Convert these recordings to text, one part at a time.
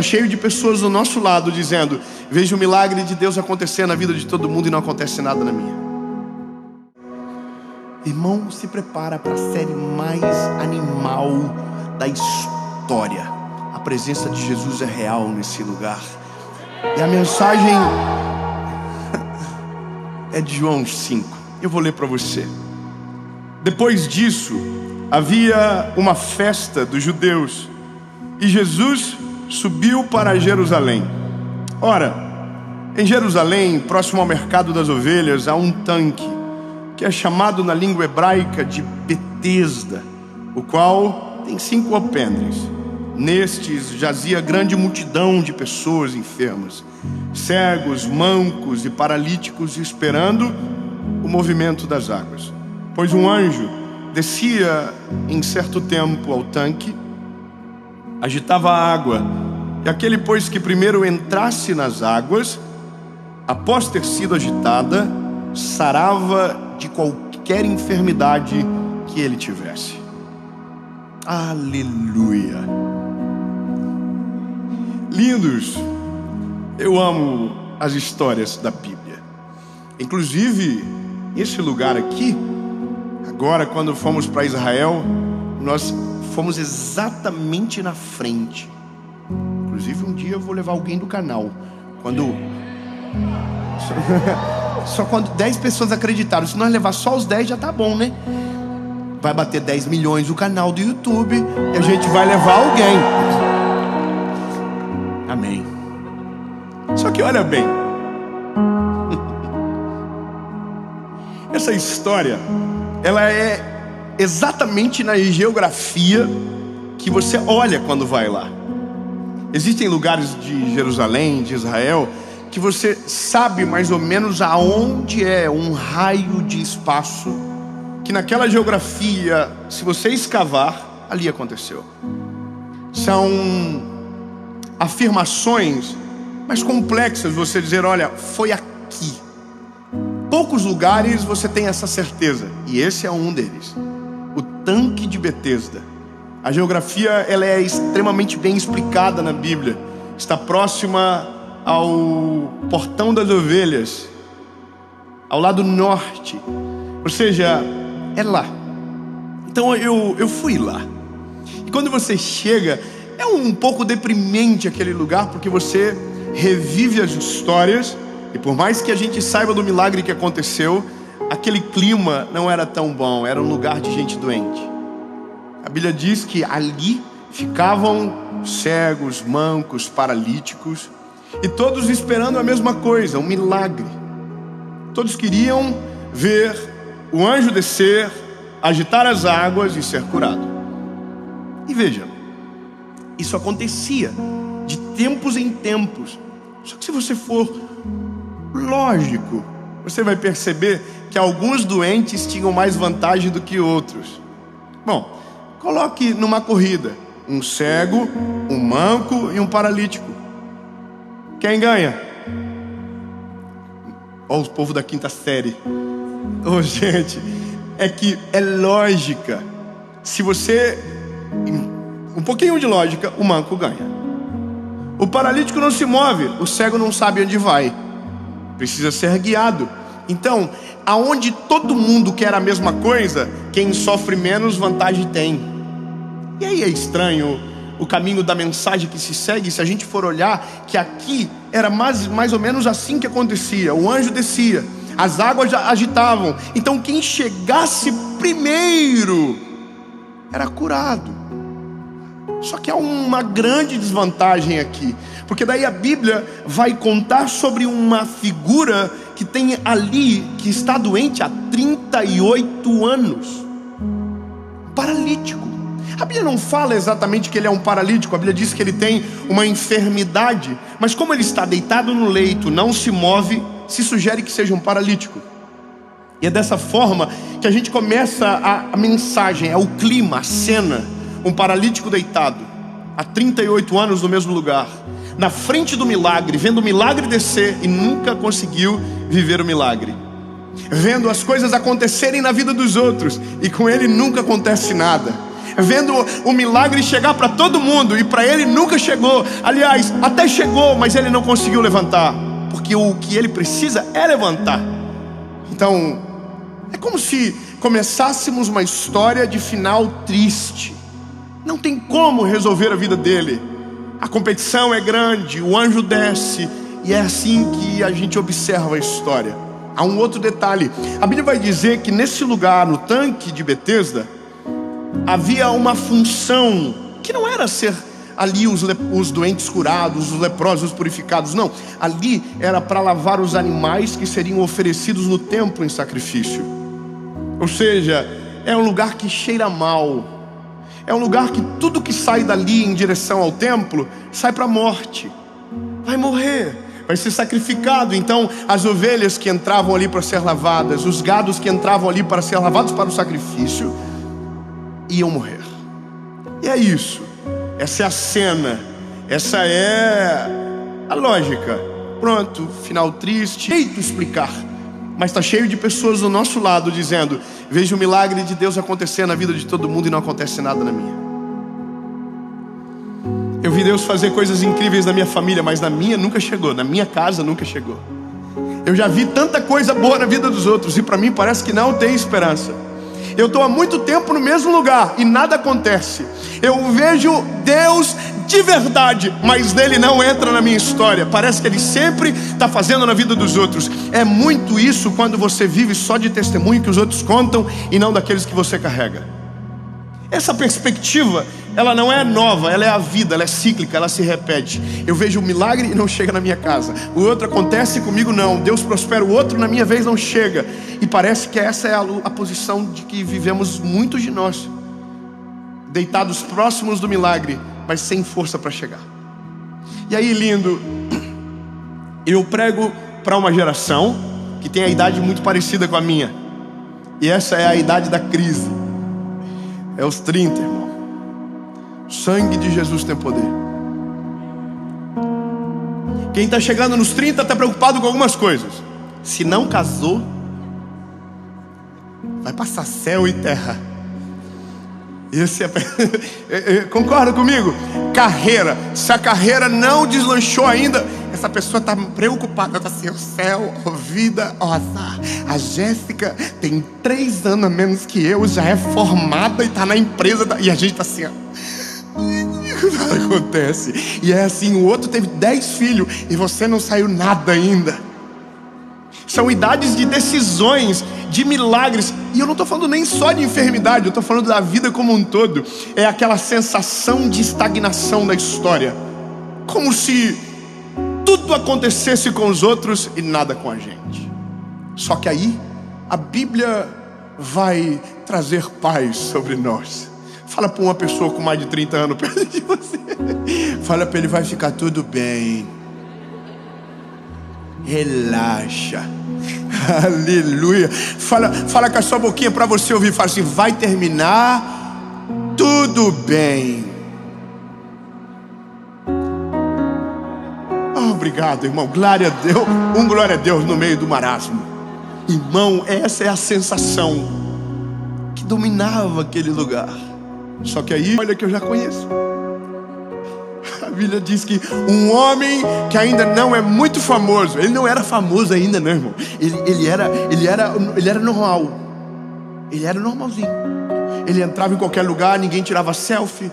cheio de pessoas do nosso lado dizendo: vejo o milagre de Deus acontecer na vida de todo mundo e não acontece nada na minha. Irmão, se prepara para a série mais animal da história. A presença de Jesus é real nesse lugar. E a mensagem é de João 5. Eu vou ler para você. Depois disso, havia uma festa dos judeus e Jesus subiu para Jerusalém. Ora, em Jerusalém, próximo ao mercado das ovelhas, há um tanque que é chamado na língua hebraica de Betesda, o qual tem 5 alpendres. Nestes jazia grande multidão de pessoas enfermas, cegos, mancos e paralíticos, esperando o movimento das águas. Pois um anjo descia em certo tempo ao tanque, agitava a água, e aquele, pois, que primeiro entrasse nas águas, após ter sido agitada, sarava de qualquer enfermidade que ele tivesse. Aleluia! Lindos, eu amo as histórias da Bíblia. Inclusive, esse lugar aqui, agora quando fomos para Israel, nós fomos exatamente na frente. Inclusive um dia eu vou levar alguém do canal. Só quando 10 pessoas acreditaram. Se nós levar só os 10 já tá bom, né? Vai bater 10 milhões o canal do YouTube e a gente vai levar alguém. Amém. Só que olha bem, essa história, ela é exatamente na geografia que você olha quando vai lá. Existem lugares de Jerusalém, de Israel, que você sabe mais ou menos aonde é um raio de espaço, que naquela geografia, se você escavar, ali aconteceu. São afirmações mais complexas, você dizer: olha, foi aqui. Poucos lugares você tem essa certeza, e esse é um deles. O tanque de Betesda. A geografia, ela é extremamente bem explicada na Bíblia. Está próxima ao portão das ovelhas, ao lado norte, ou seja, é lá. Então eu fui lá. E quando você chega, é um pouco deprimente aquele lugar, porque você revive as histórias, e por mais que a gente saiba do milagre que aconteceu, aquele clima não era tão bom, era um lugar de gente doente. A Bíblia diz que ali ficavam cegos, mancos, paralíticos, e todos esperando a mesma coisa, um milagre. Todos queriam ver o anjo descer, agitar as águas e ser curado. E veja, isso acontecia de tempos em tempos. Só que se você for lógico, você vai perceber que alguns doentes tinham mais vantagem do que outros. Bom, coloque numa corrida um cego, um manco e um paralítico. Quem ganha? Olha o povo da 5ª série. Oh, gente, é que é lógica. Se você... um pouquinho de lógica, o manco ganha. O paralítico não se move, o cego não sabe onde vai. Precisa ser guiado. Então, aonde todo mundo quer a mesma coisa, quem sofre menos vantagem tem. E aí é estranho o caminho da mensagem que se segue, se a gente for olhar, que aqui era mais ou menos assim que acontecia. O anjo descia, as águas agitavam. Então quem chegasse primeiro era curado. Só que há uma grande desvantagem aqui, porque daí a Bíblia vai contar sobre uma figura que tem ali, que está doente há 38 anos, paralítico. A Bíblia não fala exatamente que ele é um paralítico, a Bíblia diz que ele tem uma enfermidade, mas como ele está deitado no leito, não se move, se sugere que seja um paralítico. E é dessa forma que a gente começa a mensagem, é o clima, a cena. Um paralítico deitado há 38 anos no mesmo lugar, na frente do milagre, vendo o milagre descer e nunca conseguiu viver o milagre, vendo as coisas acontecerem na vida dos outros e com ele nunca acontece nada, vendo o milagre chegar para todo mundo, e para ele nunca chegou. Aliás, até chegou, mas ele não conseguiu levantar, porque o que ele precisa é levantar. Então, é como se começássemos uma história de final triste. Não tem como resolver a vida dele. A competição é grande, o anjo desce, e é assim que a gente observa a história. Há um outro detalhe. A Bíblia vai dizer que nesse lugar, no tanque de Betesda, havia uma função que não era ser ali os doentes curados, os leprosos purificados. Não, ali era para lavar os animais que seriam oferecidos no templo em sacrifício. Ou seja, é um lugar que cheira mal. É um lugar que tudo que sai dali em direção ao templo sai para a morte. Vai morrer, vai ser sacrificado. Então as ovelhas que entravam ali para ser lavadas, os gados que entravam ali para ser lavados para o sacrifício, iam morrer. E é isso. Essa é a cena, essa é a lógica. Pronto, final triste, jeito de explicar. Mas está cheio de pessoas do nosso lado dizendo: vejo o milagre de Deus acontecer na vida de todo mundo e não acontece nada na minha. Eu vi Deus fazer coisas incríveis na minha família, mas na minha nunca chegou, na minha casa nunca chegou. Eu já vi tanta coisa boa na vida dos outros e para mim parece que não tem esperança. Eu estou há muito tempo no mesmo lugar e nada acontece. Eu vejo Deus de verdade, mas nele não entra na minha história. Parece que ele sempre está fazendo na vida dos outros. É muito isso quando você vive só de testemunho que os outros contam e não daqueles que você carrega. Essa perspectiva, ela não é nova, ela é a vida, ela é cíclica, ela se repete. Eu vejo o milagre e não chega na minha casa. O outro acontece comigo não. Deus prospera o outro, na minha vez não chega. E parece que essa é a posição de que vivemos muitos de nós, deitados próximos do milagre, mas sem força para chegar. E aí, lindo, eu prego para uma geração que tem a idade muito parecida com a minha. E essa é a idade da crise. É os 30, irmão. O sangue de Jesus tem poder. Quem está chegando nos 30 está preocupado com algumas coisas. Se não casou, vai passar céu e terra. Esse é... Concorda comigo? Carreira. Se a carreira não deslanchou ainda, essa pessoa está preocupada. Está assim: o céu, a vida, ó azar. A Jéssica tem 3 anos a menos que eu, já é formada e está na empresa e a gente está assim, ó. Nada acontece. E é assim, o outro teve 10 filhos e você não saiu nada ainda. São idades de decisões, de milagres. E eu não estou falando nem só de enfermidade, eu estou falando da vida como um todo. É aquela sensação de estagnação da história, como se tudo acontecesse com os outros e nada com a gente. Só que aí a Bíblia vai trazer paz sobre nós. Fala para uma pessoa com mais de 30 anos perto de você. Fala para ele: vai ficar tudo bem. Relaxa. Aleluia. Fala com a sua boquinha para você ouvir. Fala assim: vai terminar tudo bem. Oh, obrigado, irmão. Glória a Deus. Glória a Deus no meio do marasmo. Irmão, essa é a sensação que dominava aquele lugar. Só que aí, olha que eu já conheço. A Bíblia diz que um homem que ainda não é muito famoso, ele não era famoso ainda, não, irmão. Ele era normal. Ele era normalzinho. Ele entrava em qualquer lugar, ninguém tirava selfie,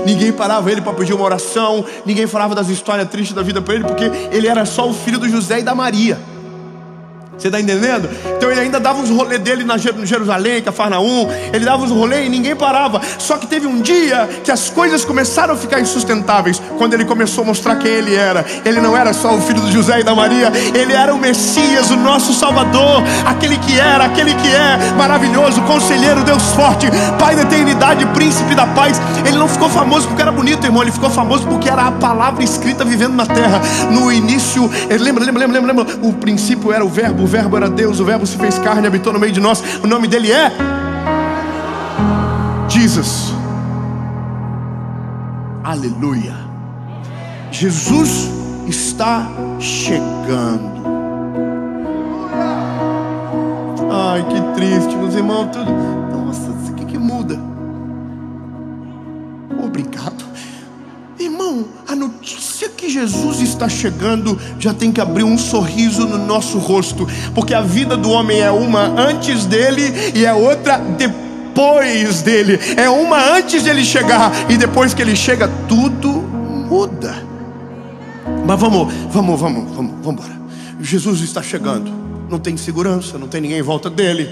ninguém parava ele para pedir uma oração, ninguém falava das histórias tristes da vida para ele, porque ele era só o filho do José e da Maria. Você está entendendo? Então ele ainda dava uns rolês dele no Jerusalém, Cafarnaum. Ele dava uns rolês e ninguém parava. Só que teve um dia que as coisas começaram a ficar insustentáveis, quando ele começou a mostrar quem ele era. Ele não era só o filho do José e da Maria. Ele era o Messias, o nosso Salvador. Aquele que é maravilhoso, conselheiro, Deus forte, Pai da eternidade, príncipe da paz. Ele não ficou famoso porque era bonito, irmão. Ele ficou famoso porque era a palavra escrita vivendo na terra. No início, lembra, o princípio era o verbo era Deus, o verbo se fez carne e habitou no meio de nós. O nome dele é Jesus. Aleluia. Jesus está chegando. Ai, que triste, meus irmãos. Nossa, o que muda? obrigado. Irmão, a notícia que Jesus está chegando já tem que abrir um sorriso no nosso rosto, porque a vida do homem é uma antes dele e é outra depois dele. É uma antes dele chegar, e depois que ele chega tudo muda. Mas vamos embora. Jesus está chegando, não tem segurança, não tem ninguém em volta dele.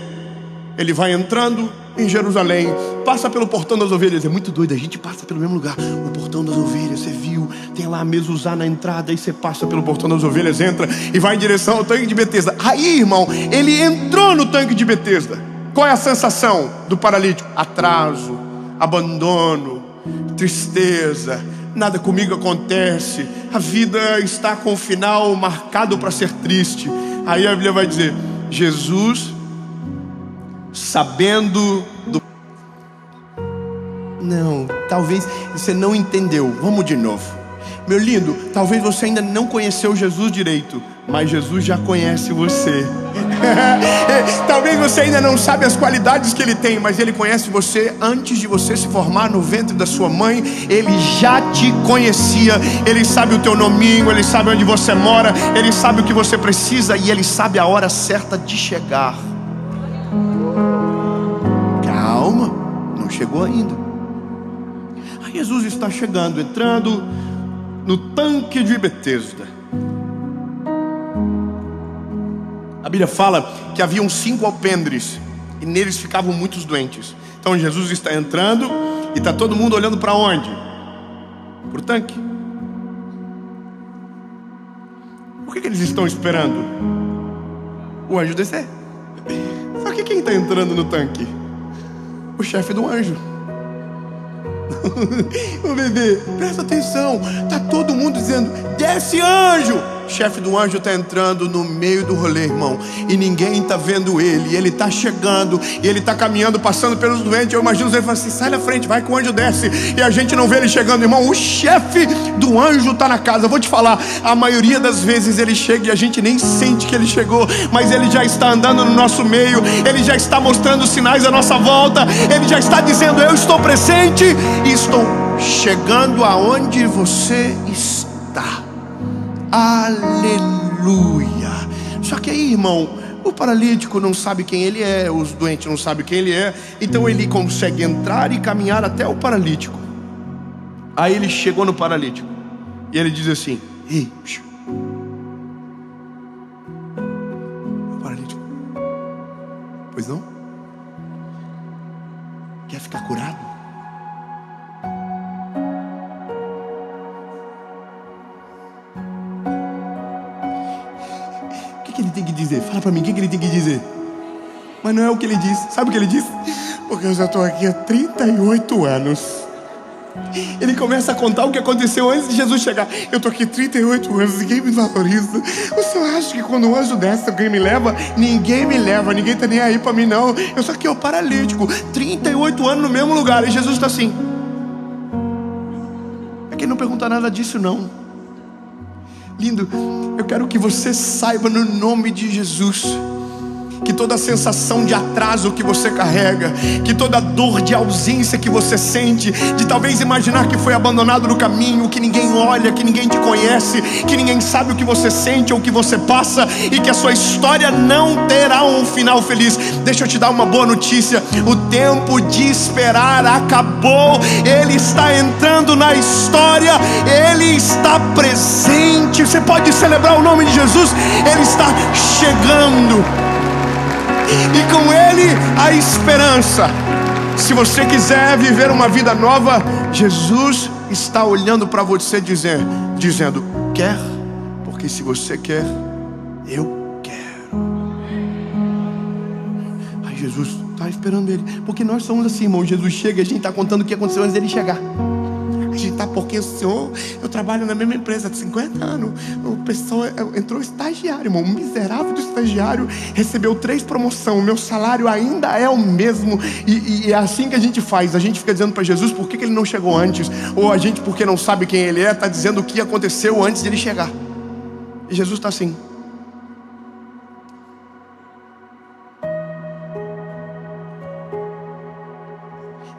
Ele vai entrando em Jerusalém, passa pelo portão das ovelhas. É muito doido, a gente passa pelo mesmo lugar. O portão das ovelhas, você viu? Tem lá a mezuzá na entrada. Aí você passa pelo portão das ovelhas, entra e vai em direção ao tanque de Betesda. Aí, irmão, ele entrou no tanque de Betesda. Qual é a sensação do paralítico? Atraso, abandono, tristeza. Nada comigo acontece. A vida está com o final marcado para ser triste. Aí a Bíblia vai dizer: Jesus, sabendo do... Não, talvez você não entendeu. Vamos de novo. Meu lindo, talvez você ainda não conheceu Jesus direito, mas Jesus já conhece você. Talvez você ainda não sabe as qualidades que Ele tem, mas Ele conhece você antes de você se formar no ventre da sua mãe. Ele já te conhecia. Ele sabe o teu nominho, Ele sabe onde você mora, Ele sabe o que você precisa, e Ele sabe a hora certa de chegar. Calma, não chegou ainda. Aí Jesus está chegando, entrando no tanque de Betesda. A Bíblia fala que haviam 5 alpendres, e neles ficavam muitos doentes. Então Jesus está entrando e está todo mundo olhando para onde? Para o tanque. Por que eles estão esperando o anjo descer? Só que quem está entrando no tanque? O chefe do anjo. Ô bebê, presta atenção. Tá todo mundo dizendo: desce, anjo. O chefe do anjo está entrando no meio do rolê, irmão, e ninguém está vendo ele. Ele está chegando, e ele está caminhando, passando pelos doentes. Eu imagino ele falando assim: sai da frente, vai que o anjo desce. E a gente não vê ele chegando, irmão. O chefe do anjo está na casa. Eu vou te falar, a maioria das vezes ele chega e a gente nem sente que ele chegou, mas ele já está andando no nosso meio. Ele já está mostrando sinais à nossa volta. Ele já está dizendo: eu estou presente e estou chegando aonde você está. Aleluia. Só que aí, irmão, o paralítico não sabe quem ele é, os doentes não sabem quem ele é. Então ele consegue entrar e caminhar até o paralítico. Aí ele chegou no paralítico e ele diz assim: ei, o paralítico, pois não? Quer ficar curado? O que ele tem que dizer? Fala pra mim, o que ele tem que dizer? Mas não é o que ele diz. Sabe o que ele diz? Porque eu já estou aqui há 38 anos. Ele começa a contar o que aconteceu antes de Jesus chegar. Eu estou aqui 38 anos, ninguém me valoriza. O senhor acha que quando o anjo desce, alguém me leva? Ninguém me leva, ninguém está nem aí para mim não. Eu sou aqui o paralítico, 38 anos no mesmo lugar. E Jesus está assim. É que ele não pergunta nada disso não. Lindo, eu quero que você saiba no nome de Jesus que toda sensação de atraso que você carrega, que toda dor de ausência que você sente, de talvez imaginar que foi abandonado no caminho, que ninguém olha, que ninguém te conhece, que ninguém sabe o que você sente ou o que você passa, e que a sua história não terá um final feliz. Deixa eu te dar uma boa notícia: o tempo de esperar acabou. Ele está entrando na história, Ele está presente. Você pode celebrar o nome de Jesus. Ele está chegando, e com Ele a esperança. Se você quiser viver uma vida nova, Jesus está olhando para você dizendo: quer? Porque se você quer, eu quero. Aí Jesus está esperando ele. Porque nós somos assim, irmão. Jesus chega e a gente está contando o que aconteceu antes dele chegar. A gente está, porque o senhor, eu trabalho na mesma empresa há 50 anos. O pessoal entrou estagiário, irmão. Um miserável do estagiário recebeu 3 promoções. O meu salário ainda é o mesmo. E é assim que a gente faz. A gente fica dizendo para Jesus por que ele não chegou antes. Ou a gente, porque não sabe quem ele é, está dizendo o que aconteceu antes de ele chegar. E Jesus está assim.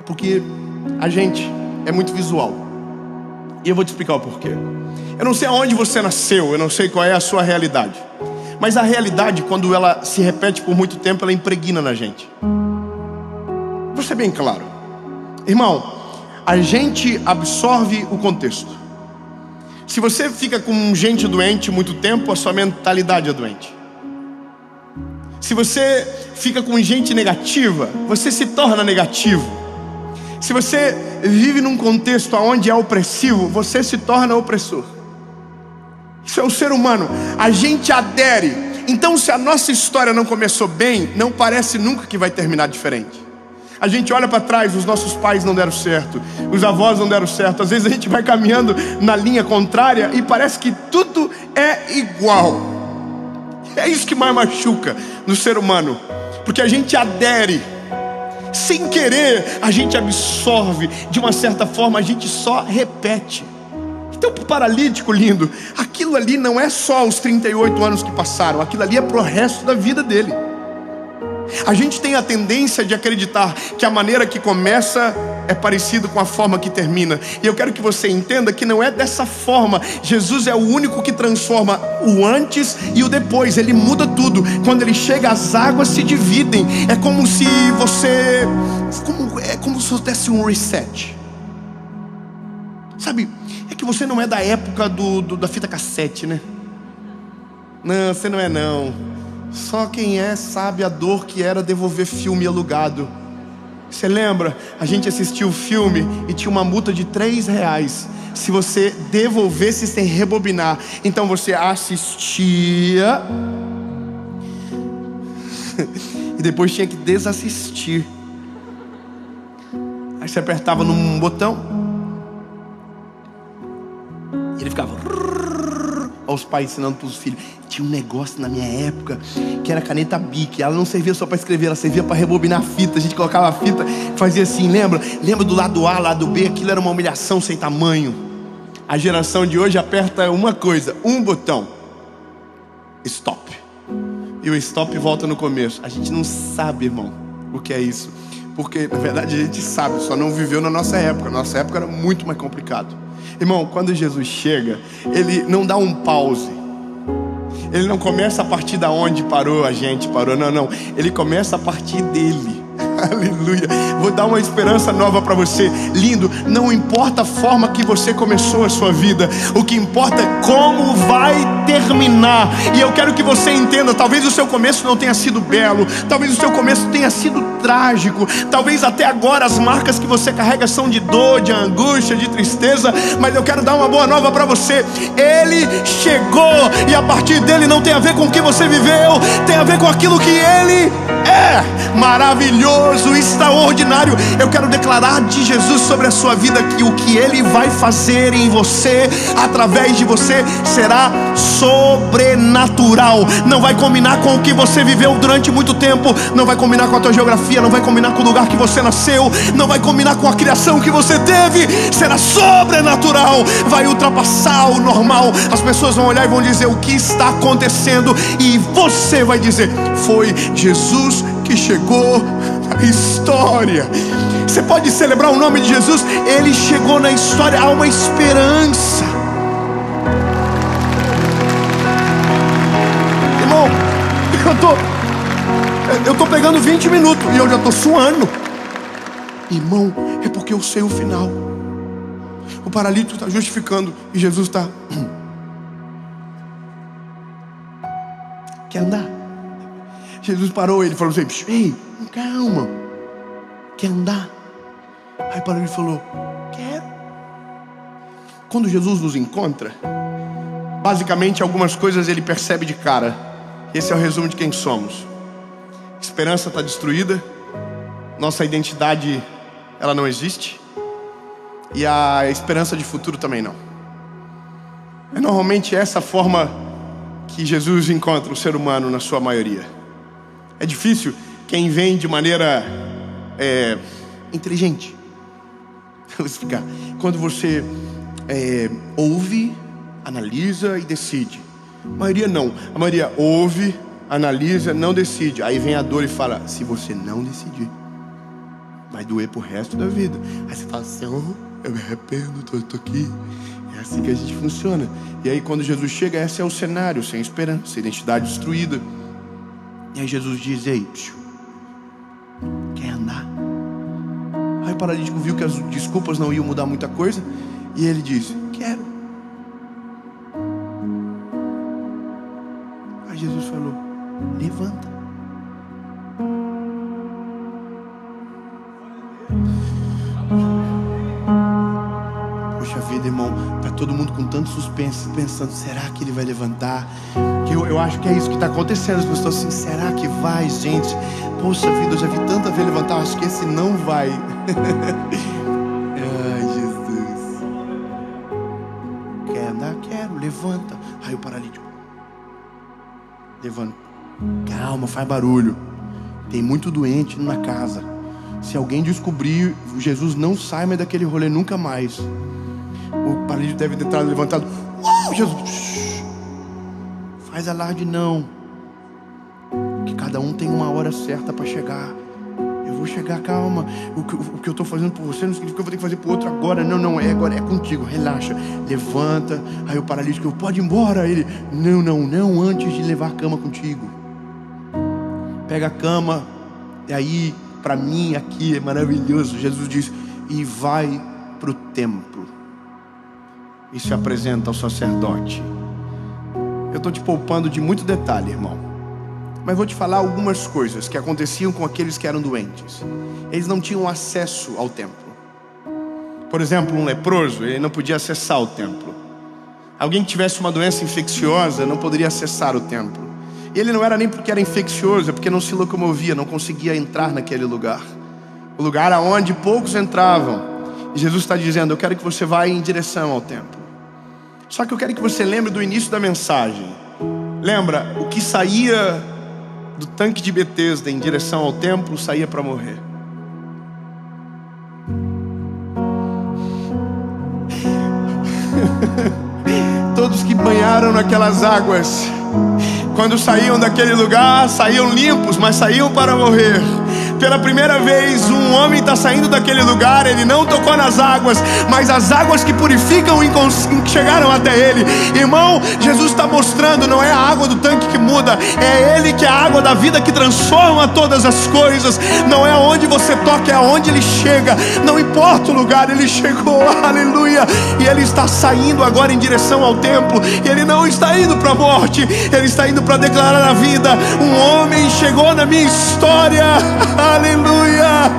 Porque a gente é muito visual. E eu vou te explicar o porquê. Eu não sei aonde você nasceu, eu não sei qual é a sua realidade. Mas a realidade, quando ela se repete por muito tempo, ela impregna na gente. Vou ser bem claro. Irmão, a gente absorve o contexto. Se você fica com gente doente muito tempo, a sua mentalidade é doente. Se você fica com gente negativa, você se torna negativo. Se você vive num contexto onde é opressivo, você se torna opressor. Isso é o ser humano. A gente adere. Então, se a nossa história não começou bem, não parece nunca que vai terminar diferente. A gente olha para trás, os nossos pais não deram certo, os avós não deram certo. Às vezes a gente vai caminhando na linha contrária e parece que tudo é igual. É isso que mais machuca no ser humano, porque a gente adere. Sem querer, a gente absorve. De uma certa forma, a gente só repete. Então, para o paralítico lindo, aquilo ali não é só os 38 anos que passaram, aquilo ali é pro resto da vida dele. A gente tem a tendência de acreditar que a maneira que começa é parecido com a forma que termina. E eu quero que você entenda que não é dessa forma. Jesus é o único que transforma o antes e o depois. Ele muda tudo. Quando ele chega, as águas se dividem. É como se você... É como se você desse um reset. Sabe, é que você não é da época da fita cassete, né? Não, você não é não. Só quem é sabe a dor que era devolver filme alugado. Você lembra? A gente assistiu o filme e tinha uma multa de R$3 se você devolvesse sem rebobinar. Então você assistia e depois tinha que desassistir. Aí você apertava num botão e ele ficava... Olha os pais ensinando para os filhos. Tinha um negócio na minha época que era caneta Bic. Ela não servia só para escrever, ela servia para rebobinar a fita. A gente colocava a fita, fazia assim, lembra? Lembra do lado A, lado B? Aquilo era uma humilhação sem tamanho. A geração de hoje aperta uma coisa, um botão. Stop. E o stop volta no começo. A gente não sabe, irmão, o que é isso. Porque, na verdade, a gente sabe, só não viveu na nossa época. Nossa época era muito mais complicado. Irmão, quando Jesus chega, ele não dá um pause. Ele não começa a partir da onde parou, a gente parou. Não. Ele começa a partir dele. Aleluia. Vou dar uma esperança nova para você. Lindo, não importa a forma que você começou a sua vida, o que importa é como vai terminar. E eu quero que você entenda, talvez o seu começo não tenha sido belo, talvez o seu começo tenha sido trágico, talvez até agora as marcas que você carrega são de dor, de angústia, de tristeza, mas eu quero dar uma boa nova para você. Ele chegou e a partir dele não tem a ver com o que você viveu, tem a ver com aquilo que ele é. Maravilhoso, extraordinário. Eu quero declarar de Jesus sobre a sua vida que o que ele vai fazer em você, através de você, será sobrenatural. Não vai combinar com o que você viveu durante muito tempo, não vai combinar com a tua geografia, não vai combinar com o lugar que você nasceu, não vai combinar com a criação que você teve. Será sobrenatural, vai ultrapassar o normal. As pessoas vão olhar e vão dizer o que está acontecendo, e você vai dizer: foi Jesus que chegou na história. Você pode celebrar o nome de Jesus. Ele chegou na história. Há uma esperança. Irmão, eu tô pegando 20 minutos e eu já tô suando. Irmão, é porque eu sei o final. O paralítico está justificando e Jesus está... Quer andar? Jesus parou, ele falou assim: ei, calma, quer andar? Aí parou e falou: quero. Quando Jesus nos encontra, basicamente algumas coisas ele percebe de cara. Esse é o resumo de quem somos. Esperança está destruída, nossa identidade, ela não existe, e a esperança de futuro também não. É normalmente essa forma que Jesus encontra o ser humano na sua maioria. É difícil quem vem de maneira inteligente. Vou explicar. Quando você ouve, analisa e decide. A maioria não. A maioria ouve, analisa, não decide. Aí vem a dor e fala: se você não decidir, vai doer pro resto da vida. Aí você fala assim: eu me arrependo, tô aqui. É assim que a gente funciona. E aí quando Jesus chega, esse é o cenário, sem esperança, identidade destruída. E aí Jesus diz: ei, quer andar? Aí o paralítico viu que as desculpas não iam mudar muita coisa, e ele diz: quero. Aí Jesus falou: levanta. Poxa vida, irmão, tá todo mundo com tanto suspense, pensando: será que ele vai levantar? Que eu acho que é isso que está acontecendo. As pessoas assim: será que vai, gente? Poxa vida, eu já vi tanta vez levantar, acho que esse não vai. Ai, Jesus. Quer andar? Quero, levanta. Aí o paralítico: levanta. Calma, faz barulho. Tem muito doente na casa. Se alguém descobrir, Jesus não sai mais daquele rolê nunca mais. O paralítico deve ter entrado levantado. Jesus, faz alarde não. Que cada um tem uma hora certa para chegar. Eu vou chegar, calma. O que eu estou fazendo por você não significa que eu vou ter que fazer por outro agora. Não, agora é contigo, relaxa. Levanta. Aí o paralítico: pode ir embora. Ele: não, antes de levar a cama contigo. Pega a cama. E aí, para mim aqui é maravilhoso. Jesus diz: e vai para o templo e se apresenta ao sacerdote. Eu estou te poupando de muito detalhe, irmão, mas vou te falar algumas coisas que aconteciam com aqueles que eram doentes. Eles não tinham acesso ao templo. Por exemplo, um leproso, ele não podia acessar o templo. Alguém que tivesse uma doença infecciosa não poderia acessar o templo. E ele não era nem porque era infeccioso, é porque não se locomovia, não conseguia entrar naquele lugar. O lugar aonde poucos entravam. E Jesus está dizendo: eu quero que você vá em direção ao templo. Só que eu quero que você lembre do início da mensagem. Lembra, o que saía do tanque de Betesda em direção ao templo saía para morrer. Todos que banharam naquelas águas, quando saíam daquele lugar, saíam limpos, mas saíam para morrer. Pela primeira vez, um homem está saindo daquele lugar. Ele não tocou nas águas, mas as águas que purificam chegaram até ele. Irmão, Jesus está mostrando: não é a água do tanque que muda, é Ele que é a água da vida que transforma todas as coisas. Não é aonde você toca, é aonde Ele chega. Não importa o lugar, Ele chegou, aleluia. E Ele está saindo agora em direção ao templo. E Ele não está indo para a morte, Ele está indo para declarar a vida. Um homem chegou na minha história, aleluia.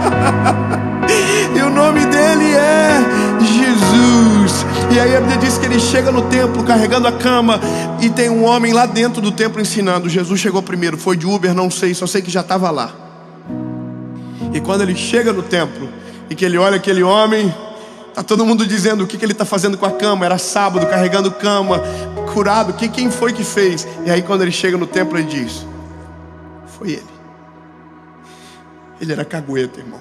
E o nome dele é Jesus. E aí a Bíblia diz que ele chega no templo carregando a cama, e tem um homem lá dentro do templo ensinando. Jesus chegou primeiro, foi de Uber, não sei, só sei que já estava lá. E quando ele chega no templo e que ele olha aquele homem, tá todo mundo dizendo: o que ele está fazendo com a cama? Era sábado, carregando cama, curado. Quem foi que fez? E aí quando ele chega no templo, ele diz: foi ele. Ele era cagueta, irmão.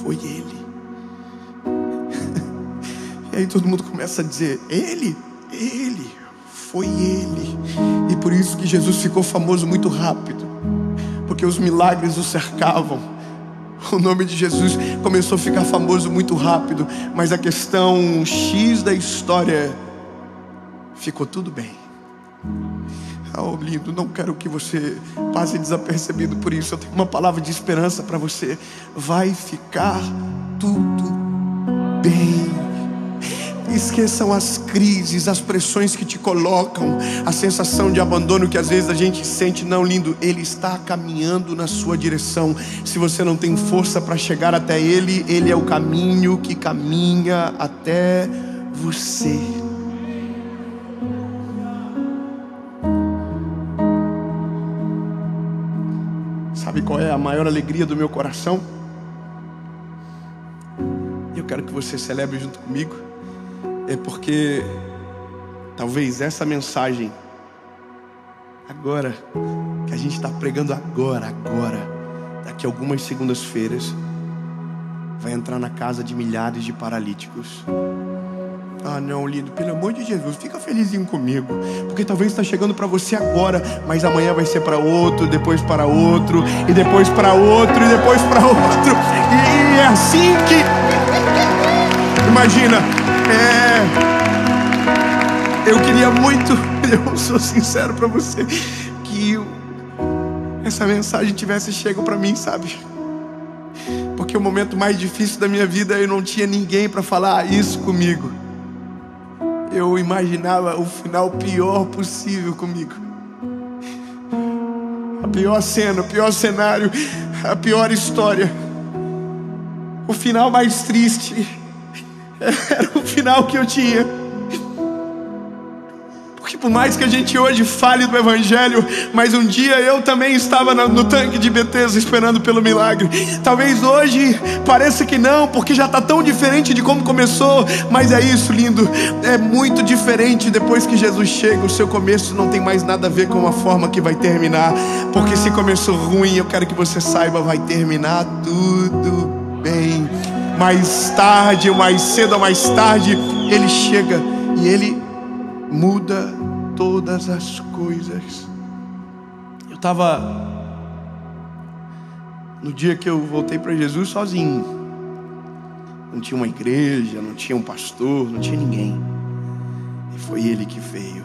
Foi ele. E aí todo mundo começa a dizer: ele, foi ele. E por isso que Jesus ficou famoso muito rápido, porque os milagres o cercavam. O nome de Jesus começou a ficar famoso muito rápido. Mas a questão X da história: ficou tudo bem. Oh, lindo, não quero que você passe desapercebido por isso. Eu tenho uma palavra de esperança para você. Vai ficar tudo bem. Esqueçam as crises, as pressões que te colocam, a sensação de abandono que às vezes a gente sente. Não, lindo, Ele está caminhando na sua direção. Se você não tem força para chegar até Ele, Ele é o caminho que caminha até você. Sabe qual é a maior alegria do meu coração? Eu quero que você celebre junto comigo. É porque talvez essa mensagem agora, que a gente está pregando agora, daqui a algumas segundas-feiras, vai entrar na casa de milhares de paralíticos. Ah não, lindo, pelo amor de Jesus, fica felizinho comigo, porque talvez está chegando para você agora, mas amanhã vai ser para outro, depois para outro, e depois para outro, e depois para outro. E é assim que... Imagina, eu queria muito, eu sou sincero para você, que essa mensagem tivesse chego para mim, sabe? Porque o momento mais difícil da minha vida eu não tinha ninguém para falar isso comigo. Eu imaginava o final pior possível comigo. A pior cena, o pior cenário, a pior história. O final mais triste era o final que eu tinha. Porque por mais que a gente hoje fale do Evangelho, mas um dia eu também estava no tanque de Betesda esperando pelo milagre. Talvez hoje pareça que não, porque já está tão diferente de como começou. Mas é isso, lindo, é muito diferente depois que Jesus chega. O seu começo não tem mais nada a ver com a forma que vai terminar. Porque se começou ruim, eu quero que você saiba, vai terminar tudo bem. Mais tarde, mais cedo ou mais tarde, Ele chega e Ele muda todas as coisas. Eu estava no dia que eu voltei para Jesus sozinho. Não tinha uma igreja, não tinha um pastor, não tinha ninguém. E foi Ele que veio.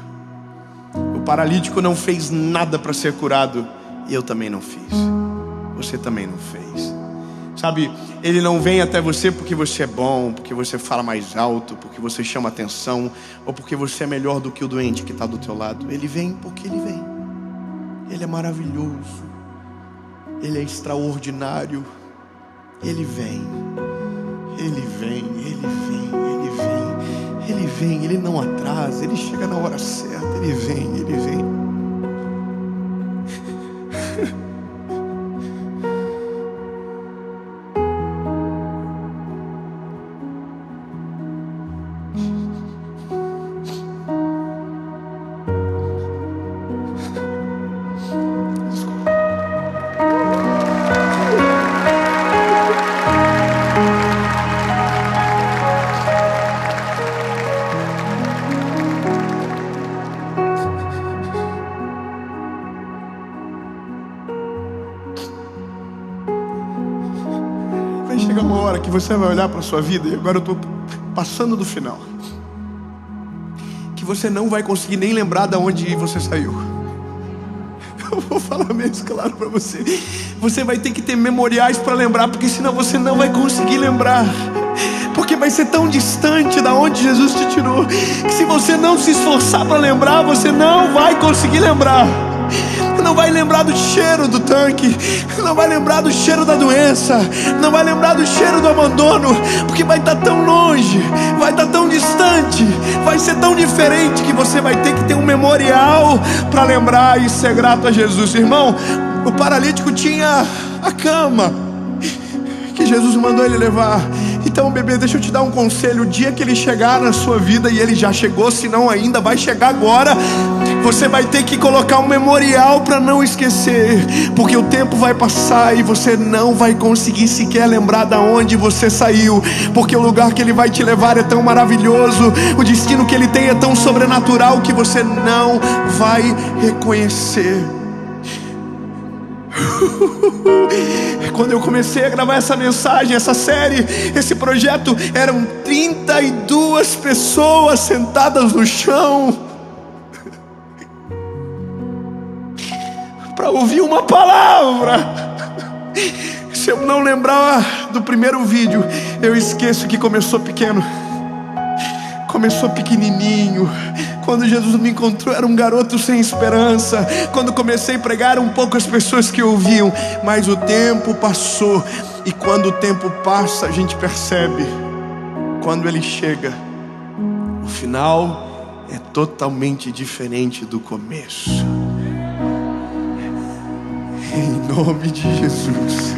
O paralítico não fez nada para ser curado, e eu também não fiz. Você também não fez. Sabe, Ele não vem até você porque você é bom, porque você fala mais alto, porque você chama atenção, ou porque você é melhor do que o doente que está do teu lado. Ele vem porque Ele vem. Ele é maravilhoso. Ele é extraordinário. Ele vem. Ele vem, Ele vem, Ele vem. Ele vem, Ele não atrasa, Ele chega na hora certa. Ele vem, Ele vem. Chega uma hora que você vai olhar para a sua vida, e agora eu estou passando do final, que você não vai conseguir nem lembrar de onde você saiu. Eu vou falar mesmo claro para você. Você vai ter que ter memoriais para lembrar, porque senão você não vai conseguir lembrar. Porque vai ser tão distante da onde Jesus te tirou, que se você não se esforçar para lembrar, você não vai conseguir lembrar. Não vai lembrar do cheiro do tanque, não vai lembrar do cheiro da doença, não vai lembrar do cheiro do abandono, porque vai estar tão longe, vai estar tão distante, vai ser tão diferente, que você vai ter que ter um memorial para lembrar e ser grato a Jesus. Irmão, o paralítico tinha a cama que Jesus mandou ele levar. Então, bebê, deixa eu te dar um conselho. O dia que ele chegar na sua vida, e ele já chegou, se não ainda vai chegar agora, você vai ter que colocar um memorial para não esquecer, porque o tempo vai passar e você não vai conseguir sequer lembrar de onde você saiu, porque o lugar que Ele vai te levar é tão maravilhoso, o destino que Ele tem é tão sobrenatural, que você não vai reconhecer. Quando eu comecei a gravar essa mensagem, essa série, esse projeto, eram 32 pessoas sentadas no chão para ouvir uma palavra. Se eu não lembrar do primeiro vídeo, eu esqueço que começou pequeno, começou pequenininho. Quando Jesus me encontrou, era um garoto sem esperança. Quando comecei a pregar, eram poucas pessoas que ouviam. Mas o tempo passou, e quando o tempo passa, a gente percebe, quando Ele chega, o final é totalmente diferente do começo. Em nome de Jesus.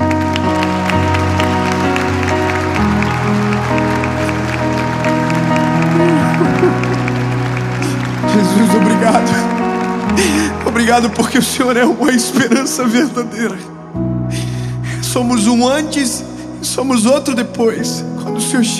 Jesus, obrigado. Obrigado porque o Senhor é uma esperança verdadeira. Somos um antes, somos outro depois. Quando o Senhor chega,